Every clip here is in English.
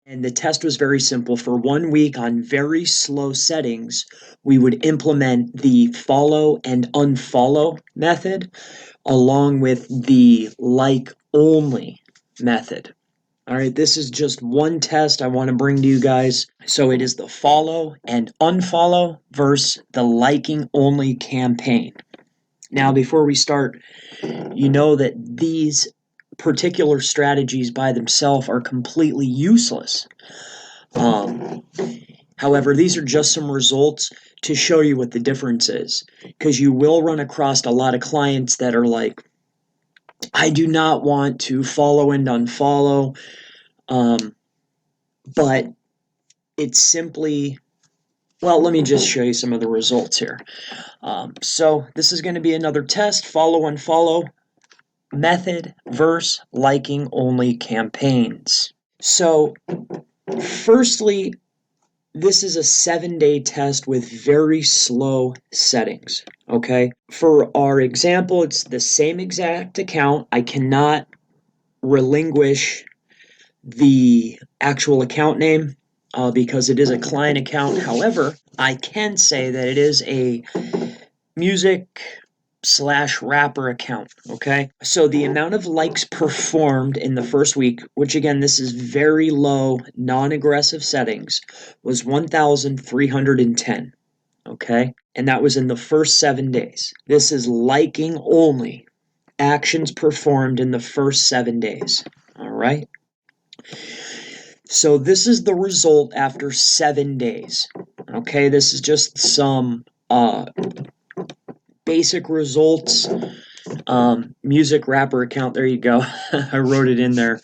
And the test was very simple. For 1 week on very slow settings, we would implement the follow and unfollow method along with the like only method. All right, this is just one test I want to bring to you guys. So it is the follow and unfollow versus the liking only campaign. Now, before we start, you know that these particular strategies by themselves are completely useless. However, these are just some results to show you what the difference is, because you will run across a lot of clients that are like, I do not want to follow and unfollow, but it's simply, well, let me just show you some of the results here. So this is going to be another test, follow unfollow method versus liking only campaigns. So firstly, this is a 7-day test with very slow settings, okay? For our example, it's the same exact account. I cannot relinquish the actual account name because it is a client account. However, I can say that it is a music/rapper account, okay? So the amount of likes performed in the first week, which again, this is very low, non-aggressive settings, was 1,310, okay? And that was in the first 7 days. This is liking only, actions performed in the first 7 days, all right? So this is the result after 7 days, okay? This is just some basic results. Music rapper account, there you go. I wrote it in there.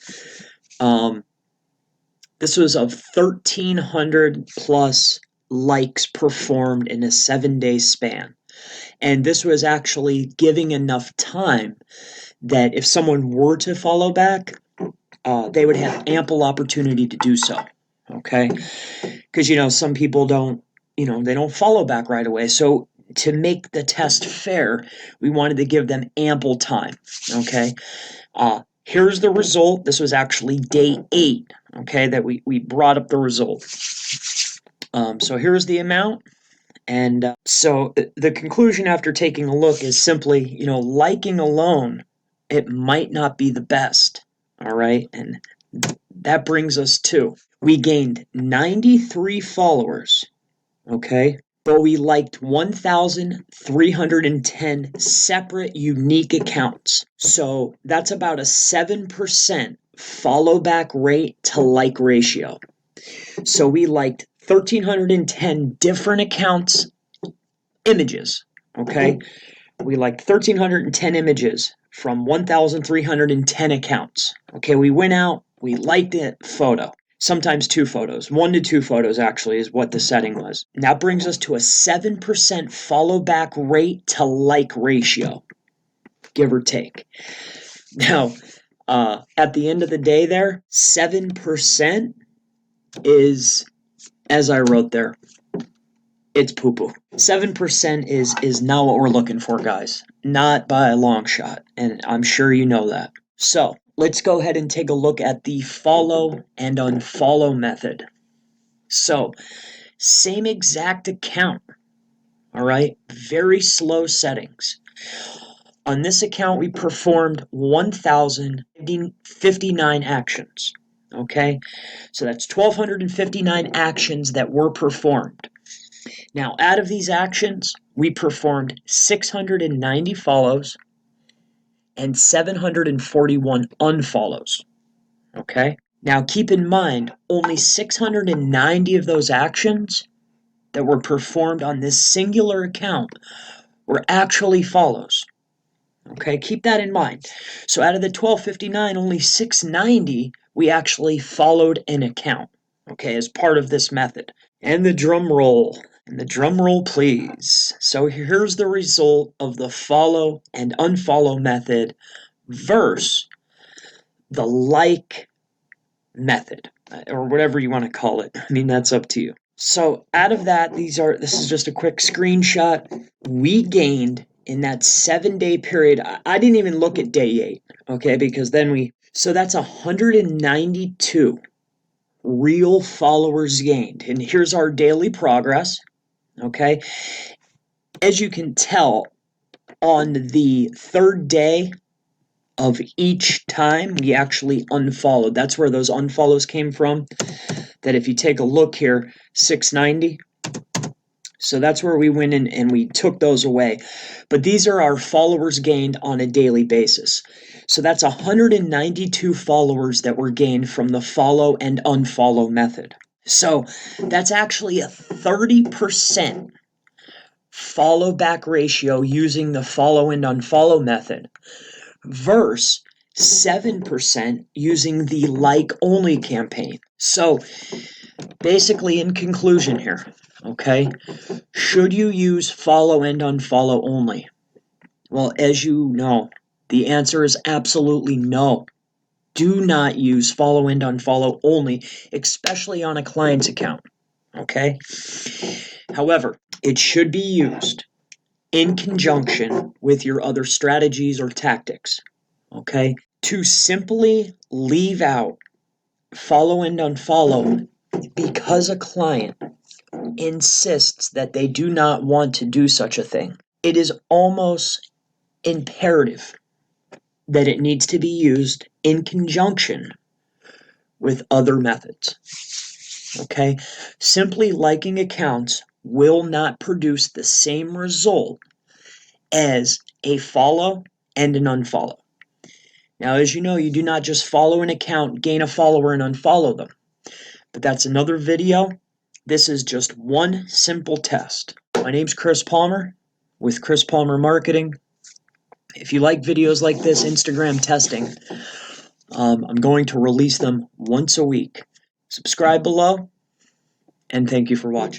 This was of 1,300 plus likes performed in a 7-day span. And this was actually giving enough time that if someone were to follow back, they would have ample opportunity to do so. Okay? Because, some people don't, they don't follow back right away. So to make the test fair, we wanted to give them ample time, okay? Here's the result. This was actually day 8, okay, that we brought up the result. So here's the amount. And so the conclusion after taking a look is simply, liking alone, it might not be the best, all right? And that brings us to, we gained 93 followers, okay? But we liked 1,310 separate unique accounts. So that's about a 7% follow back rate to like ratio. So we liked 1,310 different accounts, images, okay? We liked 1,310 images from 1,310 accounts. Okay, we went out, we liked it, photo. Sometimes 2 photos. 1 to 2 photos actually is what the setting was. And that brings us to a 7% follow back rate to like ratio, give or take. Now, at the end of the day there, 7% is, as I wrote there, it's poo-poo. 7% is not what we're looking for, guys. Not by a long shot. And I'm sure you know that. So let's go ahead and take a look at the follow and unfollow method. So, same exact account, all right? Very slow settings. On this account, we performed 1,059 actions, okay? So that's 1,259 actions that were performed. Now, out of these actions, we performed 690 follows and 741 unfollows, okay? Now, keep in mind, only 690 of those actions that were performed on this singular account were actually follows, okay? Keep that in mind. So out of the 1,259, only 690 we actually followed an account, okay, as part of this method. And the drum roll. And the drum roll, please. So here's the result of the follow and unfollow method versus the like method, or whatever you want to call it. I mean, that's up to you. So out of that, this is just a quick screenshot. We gained in that 7-day period, I didn't even look at day 8, okay, because then so that's 192 real followers gained. And here's our daily progress, okay? As you can tell, on the third day of each time, we actually unfollowed. That's where those unfollows came from. That if you take a look here, 690. So that's where we went in and we took those away. But these are our followers gained on a daily basis. So that's 192 followers that were gained from the follow and unfollow method. So that's actually a 30% follow back ratio using the follow and unfollow method versus 7% using the like only campaign. So basically, in conclusion here, okay, should you use follow and unfollow only? Well, as you know, the answer is absolutely no. Do not use follow and unfollow only, especially on a client's account, okay? However, it should be used in conjunction with your other strategies or tactics, okay? To simply leave out follow and unfollow because a client insists that they do not want to do such a thing, it is almost imperative that it needs to be used in conjunction with other methods. Okay? Simply liking accounts will not produce the same result as a follow and an unfollow. Now, as you know, you do not just follow an account, gain a follower, and unfollow them. But that's another video. This is just one simple test. My name's Chris Palmer with Chris Palmer Marketing. If you like videos like this, Instagram testing, I'm going to release them once a week. Subscribe below, and thank you for watching.